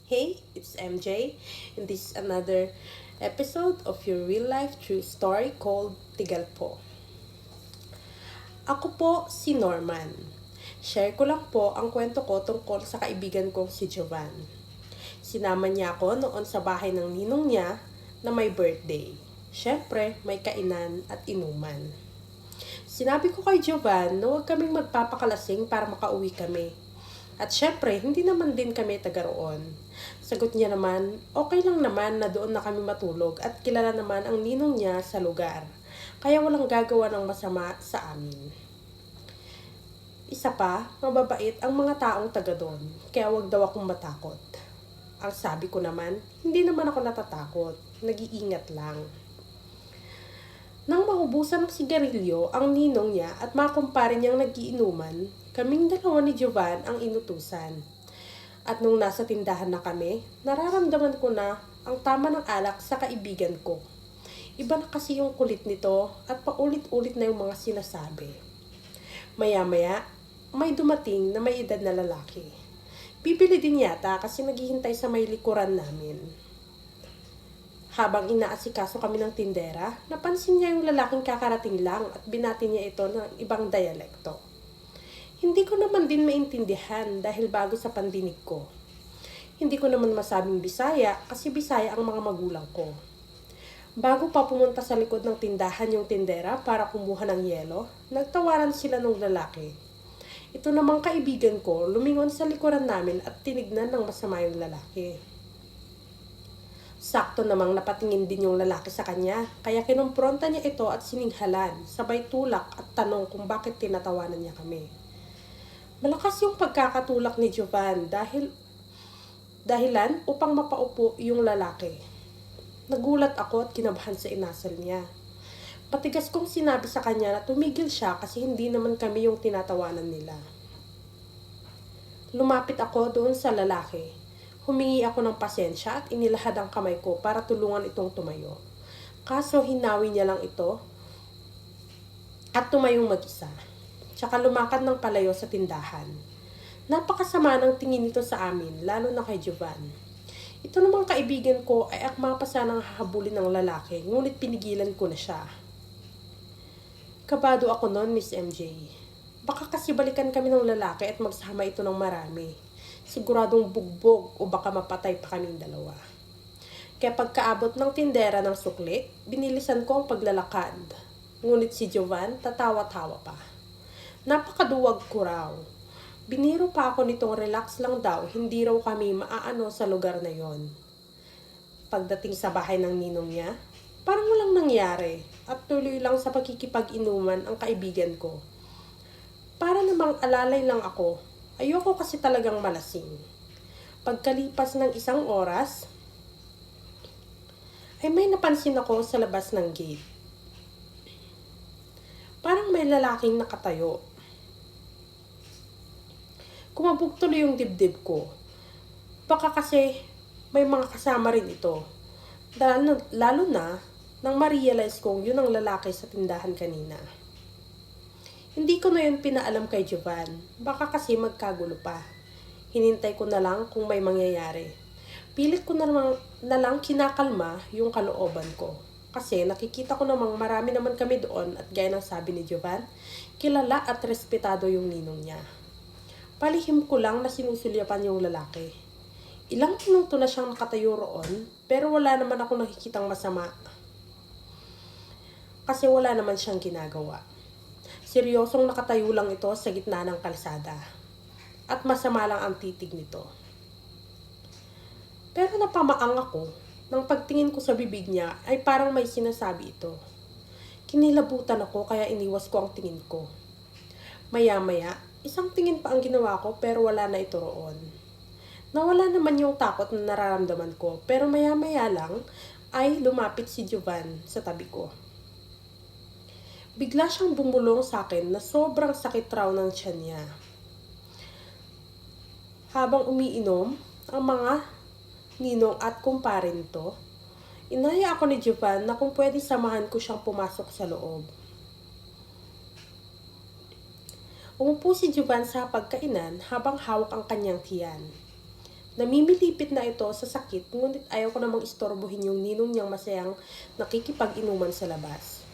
Hey, it's MJ, and this is another episode of your real life true story called Tigal Po. Ako po si Norman. Share ko lang po ang kwento ko tungkol sa kaibigan kong si Jovan. Sinama niya ako noon sa bahay ng ninong niya na may birthday. Siyempre, may kainan at inuman. Sinabi ko kay Jovan na huwag kaming magpapakalasing para makauwi kami. At syempre, hindi naman din kami taga roon. Sagot niya naman, okay lang naman na doon na kami matulog at kilala naman ang ninong niya sa lugar. Kaya walang gagawa ng masama sa amin. Isa pa, mababait ang mga taong taga doon, kaya wag daw akong matakot. Ang sabi ko naman, hindi naman ako natatakot, nag-iingat lang. Nang maubusan ng sigarilyo ang ninong niya at mga kumpare niyang nagiinuman, kaming dalawa ni Jovan ang inutusan. At nung nasa tindahan na kami, nararamdaman ko na ang tama ng alak sa kaibigan ko. Iba na kasi yung kulit nito at paulit-ulit na yung mga sinasabi. Maya-maya, may dumating na may edad na lalaki. Bibili din yata kasi naghihintay sa may likuran namin. Habang inaasikaso kami ng tindera, napansin niya yung lalaking kakarating lang at binati niya ito ng ibang dialekto. Hindi ko naman din maintindihan dahil bago sa pandinig ko. Hindi ko naman masabing Bisaya kasi Bisaya ang mga magulang ko. Bago pa pumunta sa likod ng tindahan yung tindera para kumuha ng yelo, nagtawaran sila ng lalaki. Ito namang kaibigan ko lumingon sa likuran namin at tinignan ng masama yung lalaki. Sakto namang napatingin din yung lalaki sa kanya, kaya kinumpronta niya ito at sininghalan, sabay tulak at tanong kung bakit tinatawanan niya kami. Malakas yung pagkakatulak ni Jovan dahilan upang mapaupo yung lalaki. Nagulat ako at kinabahan sa inasal niya. Patigas kong sinabi sa kanya na tumigil siya kasi hindi naman kami yung tinatawanan nila. Lumapit ako doon sa lalaki. Humingi ako ng pasensya at inilahad ang kamay ko para tulungan itong tumayo. Kaso hinawi niya lang ito at tumayong mag-isa. Tsaka lumakad ng palayo sa tindahan. Napakasama ng tingin nito sa amin, lalo na kay Jovan. Ito namang kaibigan ko ay akma pa sanang hahabulin ng lalaki, ngunit pinigilan ko na siya. Kabado ako noon, Miss MJ. Baka kasi balikan kami ng lalaki at magsama ito ng marami. Siguradong bugbog o baka mapatay pa kaming dalawa. Kaya pagkaabot ng tindera ng sukli, binilisan ko ang paglalakad. Ngunit si Jovan tatawa-tawa pa. Napakaduwag ko raw. Biniro pa ako nitong relax lang daw, hindi raw kami maaano sa lugar na yon. Pagdating sa bahay ng ninong niya, parang walang nangyari at tuloy lang sa pagkikipag-inuman ang kaibigan ko. Para namang alalay lang ako. Ayoko kasi talagang malasing. Pagkalipas ng isang oras, ay may napansin ako sa labas ng gate. Parang may lalaking nakatayo. Kumabog tuloy yung dibdib ko. Baka kasi may mga kasama rin ito. Lalo na nang ma-realize kong yun ang lalaki sa tindahan kanina. Hindi ko na yun pinaalam kay Jovan. Baka kasi magkagulo pa. Hinintay ko na lang kung may mangyayari. Pilit ko na lang kinakalma yung kalooban ko. Kasi nakikita ko namang marami naman kami doon at gaya ng sabi ni Jovan, kilala at respetado yung ninong niya. Palihim ko lang na sinusulyapan yung lalaki. Ilang minuto na siyang nakatayo roon, pero wala naman ako nakikitang masama. Kasi wala naman siyang ginagawa. Seryosong nakatayo lang ito sa gitna ng kalsada. At masama lang ang titig nito. Pero napamaang ako nang pagtingin ko sa bibig niya ay parang may sinasabi ito. Kinilabutan ako kaya iniwas ko ang tingin ko. Maya-maya, isang tingin pa ang ginawa ko pero wala na ito roon. Nawala naman yung takot na nararamdaman ko pero maya-maya lang ay lumapit si Jovan sa tabi ko. Bigla siyang bumulong sa akin na sobrang sakit raw ng tiyan niya. Habang umiinom, ang mga ninong at kumpare nito, inaya ako ni Jovan na kung pwede samahan ko siyang pumasok sa loob. Umupo si Jovan sa pagkainan habang hawak ang kanyang tiyan. Namimilipit na ito sa sakit, ngunit ayaw ko namang istorbohin yung ninong niyang masayang nakikipag-inuman sa labas.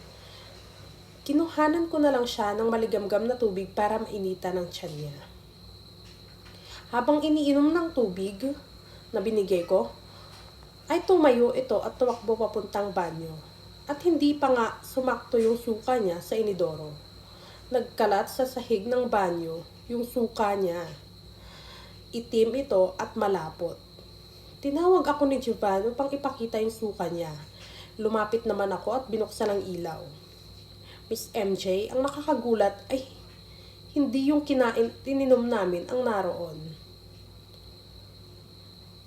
Kinuhanan ko na lang siya ng maligamgam na tubig para mainitan ang tiyan niya. Habang iniinom ng tubig na binigay ko, ay tumayo ito at tumakbo papuntang banyo. At hindi pa nga sumakto yung suka niya sa inidoro. Nagkalat sa sahig ng banyo yung suka niya. Itim ito at malapot. Tinawag ako ni Jovan upang ipakita yung suka niya. Lumapit naman ako at binuksan ang ilaw. Miss MJ, ang nakakagulat ay hindi yung tininom namin ang naroon.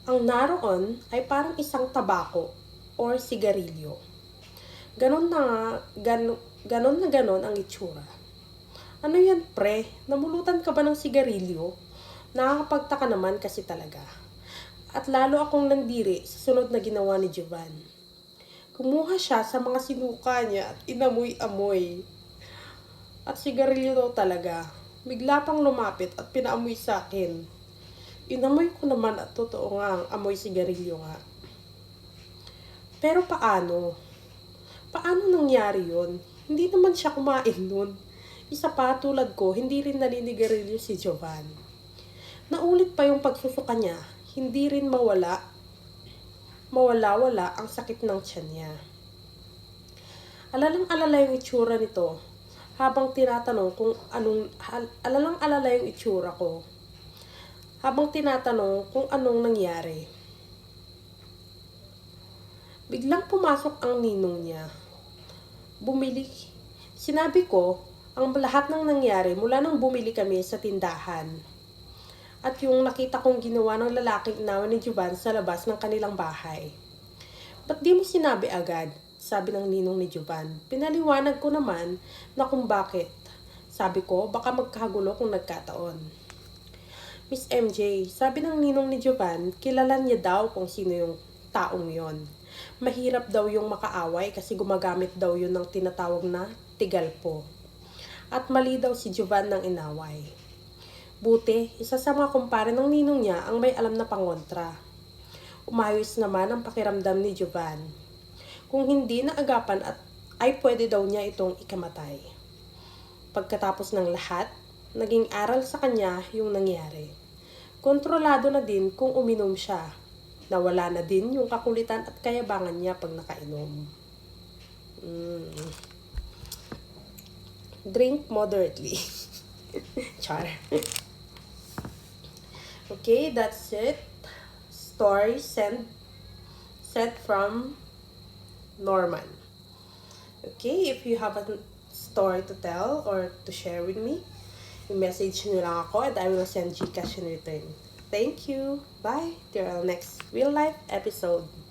Ang naroon ay parang isang tabako or sigarilyo. Ganon na ganon ang itsura. Ano yan, pre? Namulutan ka ba ng sigarilyo? Nakakapagtaka naman kasi talaga. At lalo akong nandiri sa sunod na ginawa ni Jovan. Kumuha siya sa mga sinuka niya at inamoy-amoy. At sigarilyo daw talaga. Bigla pang lumapit at pinaamoy sa akin. Inamoy ko naman at totoo nga ang amoy sigarilyo nga. Pero paano? Paano nangyari yon? Hindi naman siya kumain nun. Isa pa tulad ko, hindi rin naninigarilyo si Jovan. Naulit pa yung pagsusuka niya, hindi rin mawala ang sakit ng tiyan niya. Alalang-alala yung itsura nito habang tinatanong kung alalang-alala yung itsura ko habang tinatanong kung anong nangyari. Biglang pumasok ang ninong niya. Bumili. Sinabi ko ang lahat ng nangyari mula nang bumili kami sa tindahan. At yung nakita kong ginawa ng lalaking inawan ni Jovan sa labas ng kanilang bahay. Ba't di mo sinabi agad? Sabi ng ninong ni Jovan. Pinaliwanag ko naman na kung bakit. Sabi ko, baka magkagulo kung nagkataon. Miss MJ, sabi ng ninong ni Jovan, kilala niya daw kung sino yung taong yon. Mahirap daw yung makaaway kasi gumagamit daw yun ng tinatawag na tigalpo. At mali daw si Jovan ng inaway. Buti, isa sa mga kumpare ng ninong niya ang may alam na pangontra. Umayos naman ang pakiramdam ni Jovan. Kung hindi naagapan ay pwede daw niya itong ikamatay. Pagkatapos ng lahat, naging aral sa kanya yung nangyari. Kontrolado na din kung uminom siya. Nawala na din yung kakulitan at kayabangan niya pag nakainom. Drink moderately. Char. Okay, that's it. Story sent from Norman. Okay, if you have a story to tell or to share with me, i-message nyo lang ako and I will send Gcash in return. Thank you. Bye. Till our next real life episode.